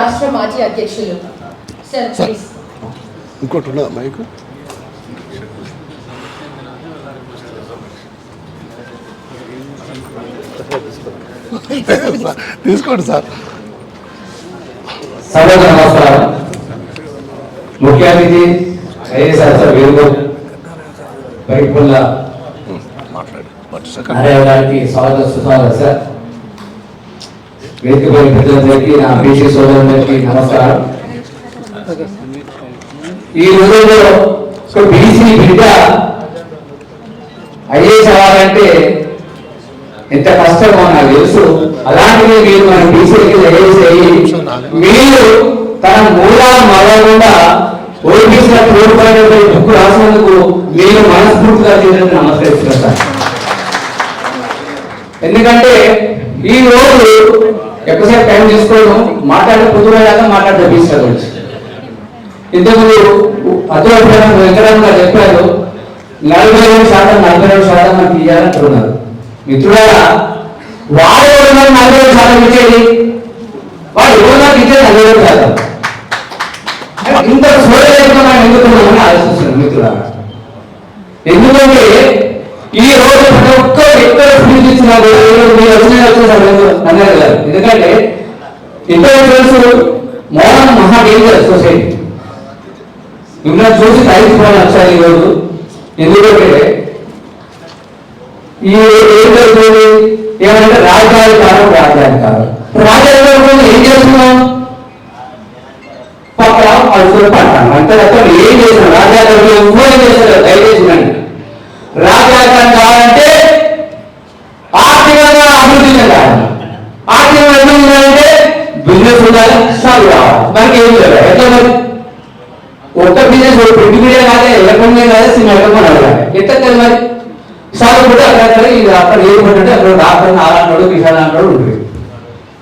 రాష్ట్ర మాజీ అధ్యక్షులు సార్ ప్లీజ్. ఇంకోటి ఉన్నదా మైకు? తీసుకోండి సార్. సభకు నమస్కారం. ముఖ్య అతిథి ఐఏఎస్ ఆఫీసర్ వేరుగోడు పరిపూర్ణ గారికి స్వాగతం సుస్వాగతం సార్. వేదిక పై పెద్దలందరికీ, నా బీసీ సోదరులందరికీ నమస్కారం. ఈ రోజుల్లో బీసీ బిడ్డ ఐఏఎస్ అవ్వాలంటే ఎంత కష్టమో నాకు తెలుసు. అలాంటివి మీరు మన బీసీకి ఐఏఎస్ అయ్యి మీరు తన మూలాలు మరవకుండా ఓబీసీల తోడ్పడే బుక్ రాసినందుకు మీరు మనస్ఫూర్తిగా చేయడానికి నమస్కరిస్తున్నారు సార్. ఎందుకంటే ఈ రోజు ఎక్కువసేపు టైం తీసుకోవడం మాట్లాడే పొద్దుగా మాట్లాడే బీసీల గురించి. ఇంతకుముందు అద్భుతమైన వెంకటరామ గారు చెప్పారు 42% మనకి ఇవ్వాలంటున్నారు. మిత్రులారా, వాడు 42% ఇచ్చేది, వాడు ఎవరు ఇచ్చేది 42%. ఇంత సోదరుగా మనం ఎందుకున్నామని ఆలోచిస్తున్నాం మిత్రులారా. ఎందుకంటే ఈ రోజు ప్రతి ఒక్కరు ఎక్కడ ఫీజు ఇచ్చినా మీరు అన్నారు కదా. ఎందుకంటే ఇంటర్వ్యూస్ మోడల్ మహా డేంజర్ సొసైటీ. మిమ్మల్ని చూసి తగ్గిపోవడం వచ్చారు ఈరోజు. ఎందుకంటే ఈ ఏమంటే రాజ్యాధికారం ఏం చేస్తున్నాం? పక్కన అడుగులు పట్టాను అంతే తప్ప ఏం చేస్తున్నాం? రాజ్యాధికారం ఏం చేస్తారు? దయచేసి రాజ్యాధికారం కావాలంటే ఆర్థికంగా అభివృద్ధి చెందాలి. ఆర్థికంగా అభివృద్ధి చెందాలంటే బిజినెస్ ఉండాలి, సాగు కావాలి. మనకి ఏం లేదు. ఎట్లా మరి ఒక్క బిజినెస్ పెట్టి మీడియా కాదే, ఎలక్ట్రానిక్ కాదే, సినిమా అడగాలి. ఎట్లా మరి సాగు కూడా అక్కడ ఇది అక్కడ ఏమంటే అక్కడ రాత్రి నాలుగు విషయాలు అంటాడు ఉంటుంది.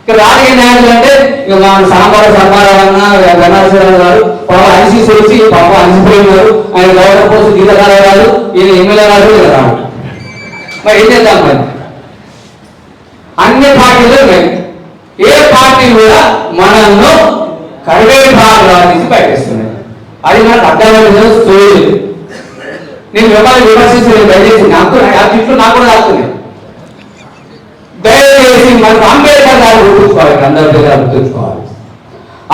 ఇక రాజకీయ నాయకులు అంటే ఇక మన సాంబారు సన్మారాలన్న గణాశ్వరరావు గారు పాప అనిసి చేసి పాప అనిసిపోయినారు. ఆయన గవర్నర్ పోస్ట్ గీతకారావు గారు, ఈయన ఎమ్మెల్యే గారు రావు. మరి ఏం చేద్దాం? మరి అన్ని పార్టీలు ఏ పార్టీ కూడా మనల్ని కరివేటి భాగాల నుంచి బయటేస్తున్నాయి. అది మనకు అర్థమైన స్టోరీ. నేను మిమ్మల్ని విమర్శించలేదు. దయచేసి నాకు నాకు కూడా రాస్తున్నాయి. దయచేసి మనకు అంబేద్కర్ గారు గుర్తుంచుకోవాలి. అందరి గారు గుర్తుంచుకోవాలి.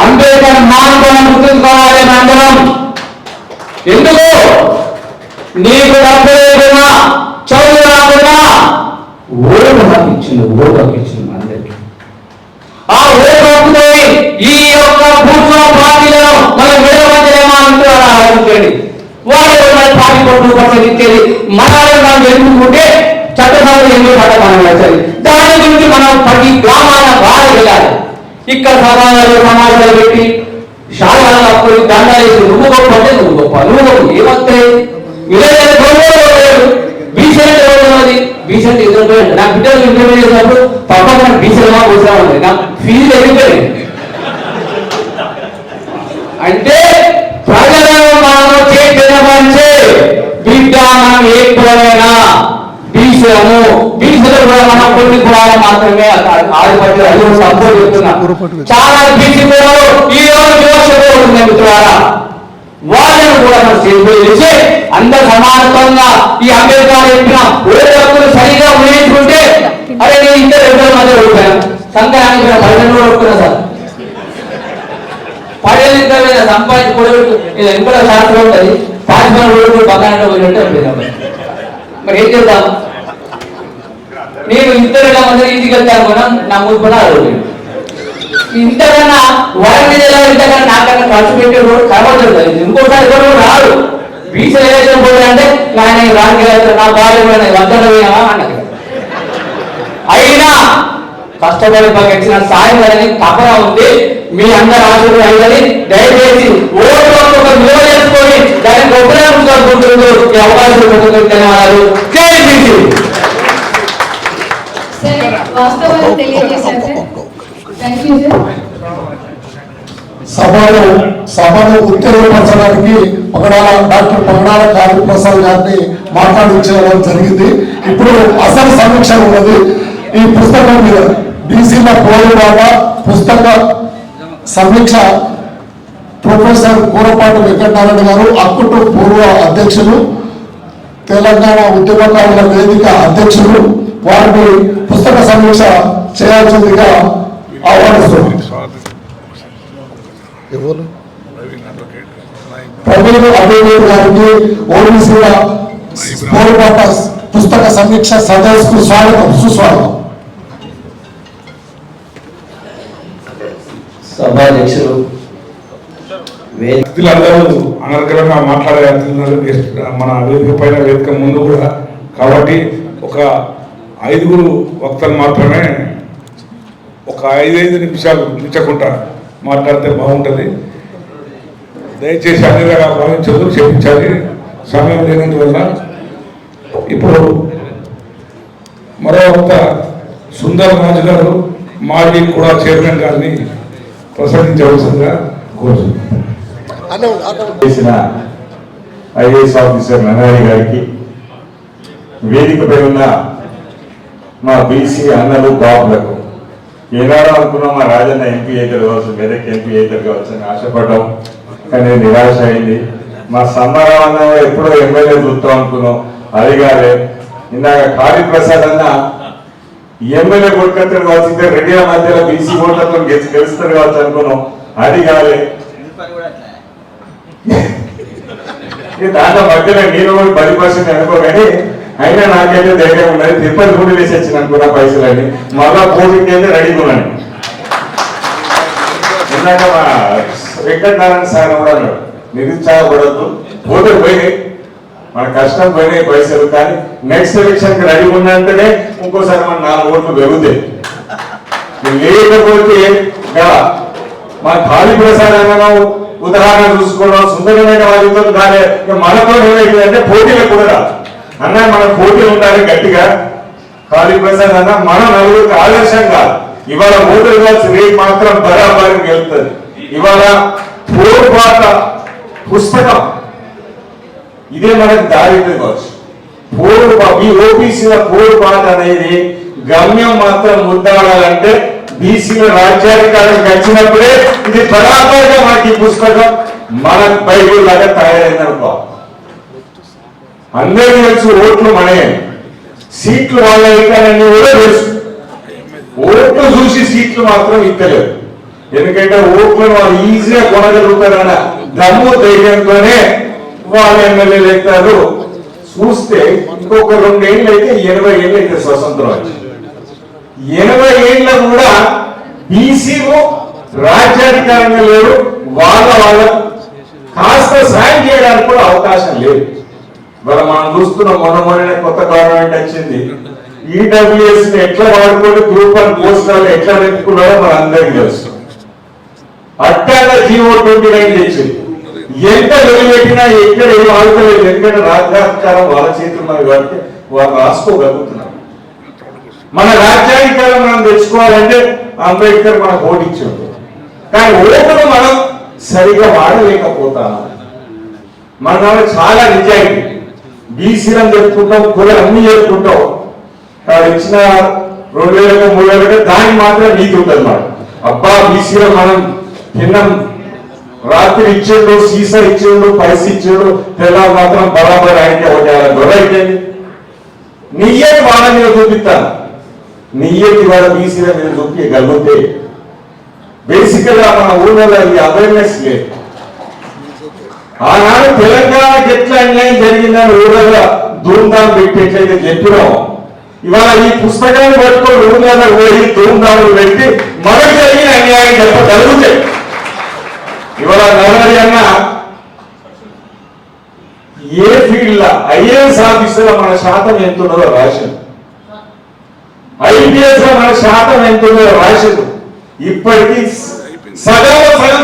అంబేద్కర్ మానవులను గుర్తుంచుకోవాలి అందరం. ఎందుకు? నీకు డబ్బు లేకున్నా, చదువు రాకుండా ఓటు హక్కు ఇచ్చింది. ఓటు హక్కు ఇచ్చింది అందరికీ. ఆ ఓటు హక్కుతో ఈ యొక్క భూస్వ పార్టీలను మనం విడవలేమా అంటారా? ఆలోచించండి. వాళ్ళు పార్టీ 2% ఇచ్చేది మనల్ని మనం ఎన్నుకుంటే చట్టసభలు ఎందుకు పట్టమని వచ్చాయి. దాని గురించి మనం ప్రతి గ్రామాల బాగా వెళ్ళాలి. ఇక్కడ సమాజాలు పెట్టి శాఖలు అప్పుడు దండాలు వేసి నువ్వు గొప్ప అంటే నువ్వు గొప్ప, నువ్వు గొప్ప ఏమవుతాయి? బీసెంట్ బీసెంట్ ఎదుర్కోండి. నా బిడ్డలు ఇంటర్వ్యూ చేసినప్పుడు పక్కన బీసెల్మా కూర్చో ఉంది. నా ఫీజు ఎదుగుతుంది. అంటే ప్రజలను మనం చేసే బిడ్డ మనం ఎక్కువైనా బీసీలను బీసీలు కూడా మనం కొన్ని కులాలు మాత్రమే ఆధిపత్యం అది సపోర్ట్ చెప్తున్నా. చాలా బీసీ కులాలు ఈ రోజు వివక్ష ఉంది మిత్రులారా. వాళ్ళను కూడా మనం చేసి అందరు సమానత్వంగా ఈ అంబేద్కర్ చెప్పిన ఓటు హక్కులు సరిగా ఉపయోగించుకుంటే అరే నేను ఇద్దరు ఎవరి మధ్య ఓడిపోయాను. సంఘానికి 10 ఓడుకున్నా సార్. 10 మీద సంపాదించి కూడా ఇంట్లో శాస్త్రం ఉంటుంది. 10 ఓటు బంగారంలో పోయినట్టు. మరి ఏం చేద్దాం? నేను ఇద్దరుగా మంది ఇంటికి వెళ్తాను కూడా నా మూడు అడుగు. ఇంతకన్నా వారి మీద ఇంతకన్నా నాకన్నా ఖర్చు పెట్టే రోడ్డు కనబడుతుంది. ఇంకోసారి ఎవరు రాడు. బీసీ ఎలక్షన్ పోతే అంటే ఆయన రాజకీయ నా భార్య వందలు పోయామా అన్నది. అయినా కష్టపడి మాకు ఇచ్చిన సాయం అని తపన ఉంది. మీ అందరు ఆశీర్వాదాలని దయచేసి ఓటు ఒక విలువ చేసుకొని దాన్ని గొప్పకుంటుంది. ఈ అవకాశం ధన్యవాదాలు. సభను ఉత్తేజపరచడానికి డాక్టర్ పగడాల కాళీప్రసాద్ గారిని మాట్లాడించడం జరిగింది. ఇప్పుడు అసలు సమీక్ష ఉన్నది ఈ పుస్తకం మీద. బీసీల పోరాట పుస్తక సమీక్ష ప్రొఫెసర్ కూరపాటి వెంకటనారాయణ గారు అక్కుటు పూర్వ అధ్యక్షులు, తెలంగాణ ఉద్యమకారుల వేదిక అధ్యక్షులు వారిని పుస్తక సమీక్ష చేయాల్సిందిగా ఆహ్వానిస్తున్నారు. ప్రవీణ్ అభివృద్ధి గారికి ఓబీసీల పోరుబాట పుస్తక సమీక్ష సదస్సుకు స్వాగతం, సుస్వాగతం. సభాధ్యక్షులు వ్యక్తులందరూ అనర్గళంగా మాట్లాడే మన వేదిక పైన వేదిక ముందు కూడా, కాబట్టి ఒక 5 వక్తలు మాత్రమే ఒక 5 నిమిషాలు మించకుండా మాట్లాడితే బాగుంటుంది. దయచేసి అన్ని భావించదు, క్షమించాలి సమయం లేనందువల్ల. ఇప్పుడు మరో వక్త సుందర్ రాజు గారు, మాజీ కూడా చైర్మన్ గారిని ప్రసంగించవలసిందిగా కోరుతున్నాను. చేసిన ఐఏఎస్ ఆఫీసర్ నరహరి గారికి, వేదికపై ఉన్న మా బీసీ అన్నలు బాబులకు, ఏనాడో అనుకున్నాం మా రాజన్న ఎంపీ అవుతారు కావచ్చు, మెదక్ ఎంపీ అవుతారు కావచ్చు అని ఆశపడ్డాం, కానీ నిరాశ అయింది. మా సమ్మారావు అన్న ఎప్పుడో ఎమ్మెల్యే చూస్తాం అనుకున్నాం, అది కాదే. ఇందాక కాళీ ప్రసాద్ అన్న ఎమ్మెల్యే కొట్టుకొస్తారు కావచ్చు, రెడ్డిల మధ్యలో బీసీ ఓట్లతో గెలుస్తారు కావచ్చు అనుకున్నాం, అది కాలే. దాంట్లో మధ్యలో నేను కూడా 10% అనుకో, కానీ అయినా నాకైతే ధైర్యం ఉన్నది. తిరుపతి కూడా వేసి వచ్చిన అనుకున్నా పైసలని, మళ్ళా పోటీకి అయితే రెడీగా ఉన్నాను. ఇందాక మా వెంకటనారాయణ సార్ కూడా అన్నాడు, నిరుత్సాహపడద్దు, పోతే పోయినాయి, మన కష్టం పోయినాయి పైసలు, కానీ నెక్స్ట్ ఎలక్షన్ కి రెడీ ఉన్నంటేనే ఇంకోసారి మన 4 ఓట్లు పెరుగుతాయి. లేకపోతే మన ఖాళీ ప్రసాద్ అన్నాం ఉదాహరణ చూసుకోవడం, సుందరమైన వాళ్ళతో దాని మనతో ఏమైందంటే పోటీలు కూడా అన్న, మన పోటీలు ఉండాలి గట్టిగా. ఖాళీ ప్రసాద్ అన్న మన నలుగురికి ఆదర్శంగా ఇవాళ ఓటర్ కాల్సి రేపు మాత్రం బరాబరి వెళ్తుంది. ఇవాళ పోరుబాట పుస్తకం ఇదే మనకు దారి కావచ్చు. ఈ ఓబీసీల పోరుబాట అనేది గమ్యం మాత్రం ముద్దాడాలంటే బీసీల రాజ్యాధికారం గడిచినప్పుడే ఇది బరాబర్గా మనకి ఈ పుస్తకం మన బైబుల్ లాగా తయారైందనుకో. అందరికీ తెలుసు ఓట్లు మనే, సీట్లు వాళ్ళ ఇస్తారని కూడా తెలుసు. ఓట్లు చూసి సీట్లు మాత్రం ఇస్తలేరు, ఎందుకంటే ఓట్లను వాళ్ళు ఈజీగా కొనగలుగుతారన్న దమ్ము ధైర్యంతోనే వాళ్ళు ఎమ్మెల్యేలు అవుతారు. చూస్తే ఇంకొక 2 ఏళ్ళు అయితే 80 ఏళ్ళు అయితే స్వతంత్రం వచ్చి 80 ఏళ్ళ కూడా బీసీలు రాజ్యాధికారంగా లేరు. వాళ్ళ కాస్త సాయం చేయడానికి కూడా అవకాశం లేదు. ఇవాళ మనం చూస్తున్నాం, మొన్ననే కొత్త గవర్నమెంట్ వచ్చింది, ఈడబ్ల్యూఎస్ ని ఎట్లా వాడుకొని గ్రూప్ 1 పోస్టులను ఎట్లా పెట్టుకున్నారో మన అందరికీ తెలుసు. అట్టాగా G29 తెచ్చింది, ఎంత వెలువెట్టినా ఎక్కడ ఏం ఆడుకోలేదు, ఎందుకంటే రాజ్యాధికారం వాళ్ళ చేతులు ఉన్నది కాబట్టి వాళ్ళు రాసుకోగలుగుతున్నారు. మన రాజ్యాధికారం మనం తెచ్చుకోవాలంటే అంబేద్కర్ మనకు ఓటించాడు, కానీ ఓటును మనం సరిగా వాడలేకపోతాం. మన చాలా నిజాయితీ, బీసీలను చెప్పుకుంటాం, కులం అన్ని చెప్పుకుంటాం, ఇచ్చిన 2000 3000 దానికి మాత్రం నీతి ఉంటుంది. మాట అబ్బా బీసీలో మనం తిన్నాం, రాత్రి ఇచ్చేడు, సీసా ఇచ్చేడు, పైస ఇచ్చేడు, తెల్లారు మాత్రం బరాబర్ ఆయనకి గొడవ అయిపోయింది. నియ్యటి వాళ్ళ మీద చూపిస్తాను, నియ్యటి వాళ్ళ బీసీల మీద చూపించగలిగితే బేసిక్ గా మన ఊళ్ళో ఈ అవేర్నెస్ లేదు. ఆనాడు తెలంగాణకి ఎట్లా అన్యాయం జరిగిందని ఊళ్ళో ధూమ్ధాం పెట్టి ఎట్లయితే చెప్పినాం, ఇవాళ ఈ పుస్తకాన్ని పట్టుకొని ఊళ్ళో పోయి ధూమ్ధాములు పెట్టి మనకు జరిగిన అన్యాయం చెప్పగలుగుతాయి. ఇవాళ నరహరి అన్న ఏ ఫీల్డ్ లా ఐఏఎస్ ఆఫీసర్ మన శాతం ఎంత ఉన్నదో రాసింది, ఐపీఎస్ లో మన శాతం ఎంత ఉన్నదో రాసింది. ఇప్పటికీ సగం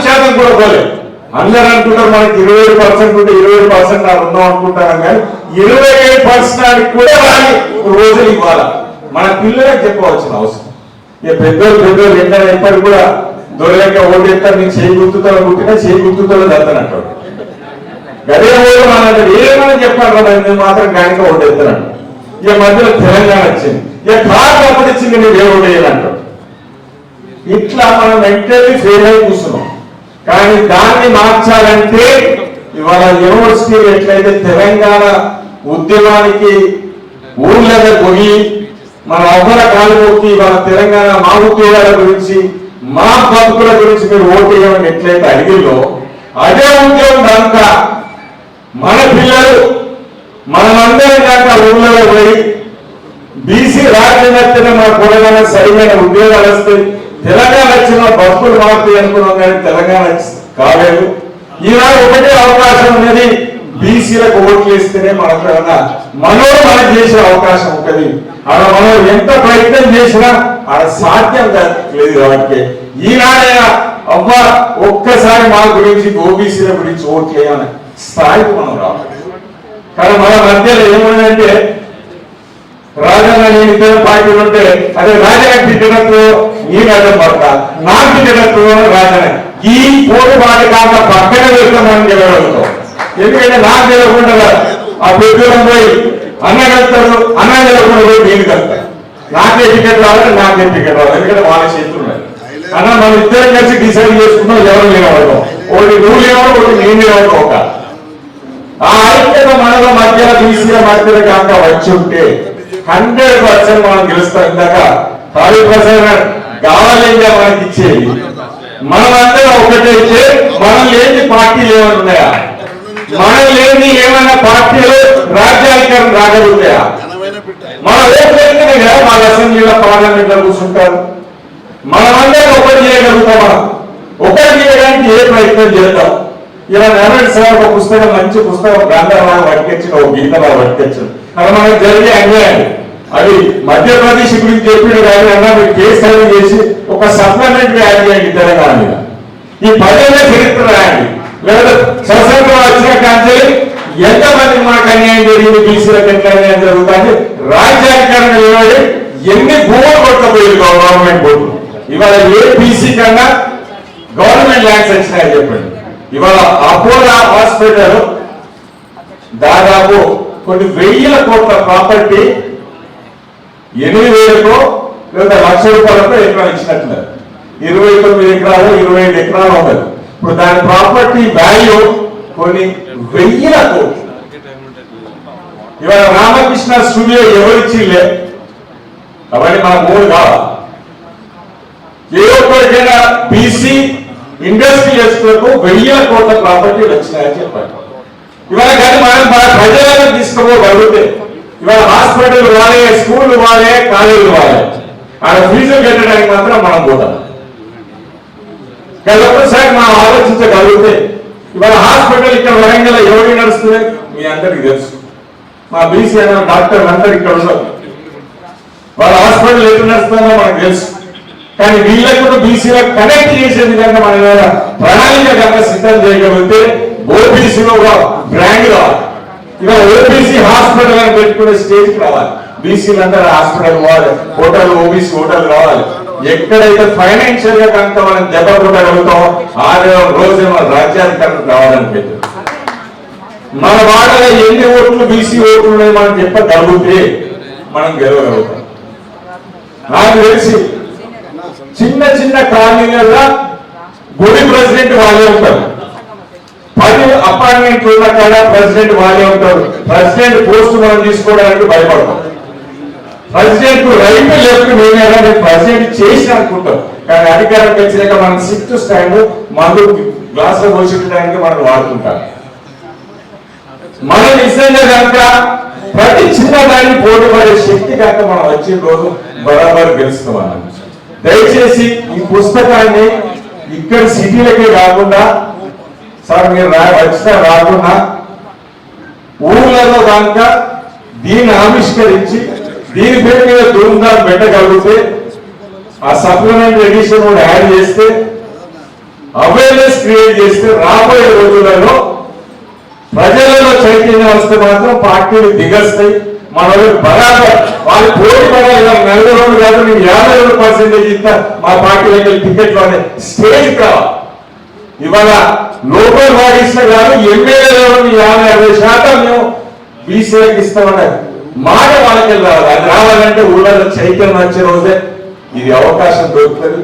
శాతం కూడా పోలేదు. అందరూ అంటున్నారు మనకి 27% ఉంటే 27% నాకు ఉన్నాం అనుకుంటాను, కానీ 27% కూడా రాని రోజులు ఇవ్వాలి. మన పిల్లలకు చెప్పవలసిన అవసరం. ఇక పెద్దోళ్ళు ఎంత ఎప్పటికి కూడా దొరలేక ఓటు ఎత్తారు, నేను చేయి గుర్తుతో పుట్టినా చేయి గుర్తుతో దత్తనంటాడు. గదే ఓటు మన ఏమని చెప్పాను నేను మాత్రం కానిక ఓటు ఎత్తానంట. ఇక మధ్యలో తెలంగాణ వచ్చింది, ఇక కారు అప్పుడు ఇచ్చింది నేను ఏ ఓటు వేయాలంటాడు. ఇట్లా మనం మెంటల్లీ ఫెయిల్ అయి కూర్చున్నాం. కానీ దాన్ని మార్చాలంటే ఇవాళ యూనివర్సిటీ ఎట్లయితే తెలంగాణ ఉద్యమానికి ఊళ్ళగా పోయి మన అవ్వల కాలువకి ఇవాళ తెలంగాణ మా ఉద్యోగాల గురించి మా బతుకుల గురించి మీరు ఓటు వేయమని ఎట్లయితే అడిగిలో అదే ఉద్యోగం దాకా మన పిల్లలు మనమందరం దాకా ఊళ్ళలో పోయి బీసీ రాజ్యాంగ మన కూడగానే సరైన ఉద్యోగాలు వస్తాయి, తెలంగాణ వచ్చిన బతుకులు మారుతాయి అనుకున్నాం. కానీ తెలంగాణ కాలేదు. ఈనాడు ఒకటే అవకాశం ఉన్నది, బీసీలకు ఓట్లు వేస్తేనే మనకు మనకు చేసే అవకాశం ఉంటుంది. అలా మనం ఎంత ప్రయత్నం చేసినా అలా సాధ్యం లేదు. కాబట్టి ఈనాడైనా అవ్వ ఒక్కసారి మా గురించి ఓబీసీల గురించి ఓట్లు వేయాలని స్థాయికి మనం రావాలి. కానీ మన మధ్యలో ఏమైందంటే రాజన్న నేను ఇద్దరు పార్టీలు ఉంటే అదే రాజన్న తిట్టినట్టు నేను అడ్డం పడతా, నాకు తిట్టినట్టు రాజన్న ఈ పోటుబాటు కాక పక్కన వెళ్తామని చెప్పగలుగుతాం. ఎందుకంటే నాకు తెలియకుండా ఆ పెద్దలం పోయి అన్న కలుతారు, అన్న తెలియకుండా పోయి నేను కలుతాను. నాకే టికెట్ రావాలి, నాకే టికెట్ రావాలి. ఎందుకంటే వాళ్ళ చేతులు ఉన్నాయి. అన్న మనం ఇద్దరం కలిసి డిసైడ్ చేసుకున్నాం ఎవరు లేనవడం, ఒకటి నువ్వు లేవడం, ఒకటి నేను లేవడం. ఒక ఆ ఐక్యత మనలో మధ్యలో బీసీల మధ్యలో కాక వచ్చి ఉంటే 100% మనం గెలుస్తాం. ఇందాక కాళీప్రసాద్ కావాలేంగా మనకి ఇచ్చేది. మనమందరం ఒకటైతే మనం లేని పార్టీలు ఏమైనా ఉన్నాయా? మనం లేని ఏమైనా పార్టీలు రాజ్యాధికారం రాగలుగుతాయా? మన ఓట్లయితేనే కదా మన అసెంబ్లీలో పార్లమెంట్ లో కూర్చుంటారు. మనమందరం ఒకటి చేయగలుగుతామా? ఒకటి చేయడానికి ఏ ప్రయత్నం చేద్దాం. ఇలా నారాయణ సార్ ఒక పుస్తకం, మంచి పుస్తకం గ్రంథంలాగా పట్టుకొచ్చిన, ఒక గీతలా పట్టుకొచ్చిన అలా మనకు జరిగే అన్యాయం. అది మధ్యప్రదేశ్ గురించి చెప్పిన కానీ అన్నా మీరు కేసు స్టడీ చేసి ఒక సప్లిమెంటరీ యాడ్ చేయండి తెలంగాణ మీద. ఈ 10 ఏళ్ల చరిత్ర రాయండి. లేదా స్వతంత్రం వచ్చిన కాంచి ఎంతమంది మనకు అన్యాయం జరిగింది, బీసీలకు ఎంత అన్యాయం జరుగుతుంది, రాజ్యాధికారం నిలబడి ఎన్ని భూములు కొట్టబోయేది గవర్నమెంట్ బోర్డు. ఇవాళ ఏ బీసీ కన్నా గవర్నమెంట్ ల్యాండ్స్ వచ్చినాయని చెప్పండి. ఇవాళ అపోలో హాస్పిటల్ దాదాపు కొన్ని 1000 కోట్ల ప్రాపర్టీ 8,000కో లేదా 1,00,000 రూపాయలతో ఎకరాలు ఇచ్చినట్లున్నారు. 29 ఎకరాలు 25 ఎకరాలు ఉండదు. ఇప్పుడు దాని ప్రాపర్టీ వాల్యూ కొన్ని 1000 కోట్లు. ఇవాళ రామకృష్ణ స్టూడియో ఎవరిచ్చిలే, అవన్నీ మన మూడు కావాలి. ఏ ఒక్కరికైనా బీసీ ఇండస్ట్రియలిస్టులకు 1000 కోట్ల ప్రాపర్టీలు వచ్చినాయని చెప్పారు. ఇవాళ కానీ మనం ప్రజలను తీసుకోగలిగితే ఇవాళ హాస్పిటల్ వాడే, స్కూల్ వాడే, కాలేజీలు వాడే, ఆ ఫీజులు కట్టడానికి మాత్రం మనం పోతాం. కానీ ఒక్కసారి మనం ఆలోచించగలిగితే ఇవాళ హాస్పిటల్ ఇక్కడ వరంగల్ ఎవరికి నడుస్తుంది మీ అందరికి తెలుసు. మా బీసీ అన్న డాక్టర్లు అందరు ఇక్కడ ఉన్నారు. వాళ్ళ హాస్పిటల్ ఎక్కడ నడుస్తుందో మనకు తెలుసు. కానీ వీళ్ళకు కూడా బీసీలకు కనెక్ట్ చేసే విధంగా మన ప్రణాళిక కనుక సిద్ధం చేయగలిగితే ఓబీసీలో ఒక బ్రాండ్ కావాలి. ఇవాళ ఓబీసీ హాస్పిటల్ అని పెట్టుకునే స్టేజ్కి రావాలి. బీసీలందరూ హాస్పిటల్ పోవాలి, హోటల్ ఓబీసీ హోటల్ రావాలి. ఎక్కడైతే ఫైనాన్షియల్ గా కనుక మనం దెబ్బ కొట్టగలుగుతామో ఆ రోజు మన రాజ్యాధికారం రావాలని పెట్టారు. మన వాళ్ళలో ఎన్ని ఓట్లు బీసీ ఓట్లు ఉన్నాయి మనం చెప్పగలిగితే మనం గెలవగలుగుతాం. నాకు తెలిసి చిన్న చిన్న కాలనీలలో గుడి ప్రెసిడెంట్ వాళ్ళే ఉంటారు. 10 అపాయింట్మెంట్లు ఉన్న కాడ ప్రెసిడెంట్ వాళ్ళే ఉంటారు. ప్రెసిడెంట్ పోస్ట్ మనం తీసుకోవడానికి భయపడతాం. ప్రెసిడెంట్ రైట్ లెఫ్ట్ నేనేలా ప్రెసిడెంట్ చేసి అనుకుంటాం. కానీ అధికారం వచ్చినాక మనం 6th స్టాండ్ మందు గ్లాస్ లో పోషించడానికి మనం వాడుకుంటాం. మనం నిజంగా కనుక ప్రతి చిన్నదాన్ని పోటీ పడే శక్తి కనుక మనం వచ్చిన రోజు బరాబర్ గెలుస్తామన్నాం. దయచేసి ఈ పుస్తకాన్ని ఇక్కడ సిటీలకే కాకుండా సార్ మీరు వచ్చినా రాకుండా ఊళ్ళలో కనుక దీన్ని ఆవిష్కరించి దీని పేరు మీద ధూమ్ధాం పెట్టగలిగితే ఆ సప్లిమెంటరీ ఎడిషన్ కూడా యాడ్ చేస్తే అవేర్నెస్ క్రియేట్ చేస్తే రాబోయే రోజులలో ప్రజలలో చైతన్యం వస్తే మాత్రం పార్టీలు దిగస్తాయి. మన బరాబర్ వాళ్ళు పోటీ పడాలి. 40 కాదు నేను 52% ఇస్తా మా పార్టీలకు టికెట్లు అనే స్టేజ్ కావాలి. ఇవాళ లోకల్ బాడీస్ కాదు ఎమ్మెల్యేలో 50-60% మేము బీసీలకు ఇస్తామన్న మాట వాళ్ళకి రావాలి. అది రావాలంటే ఊళ్ళలో చైతన్యం వచ్చే రోజే ఇది అవకాశం దొరుకుతుంది.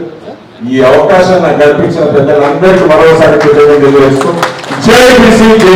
ఈ అవకాశం నాకు కల్పించిన పెద్దలందరికీ మరోసారి కృతజ్ఞతలు తెలియజేస్తూ జై బీసీ జై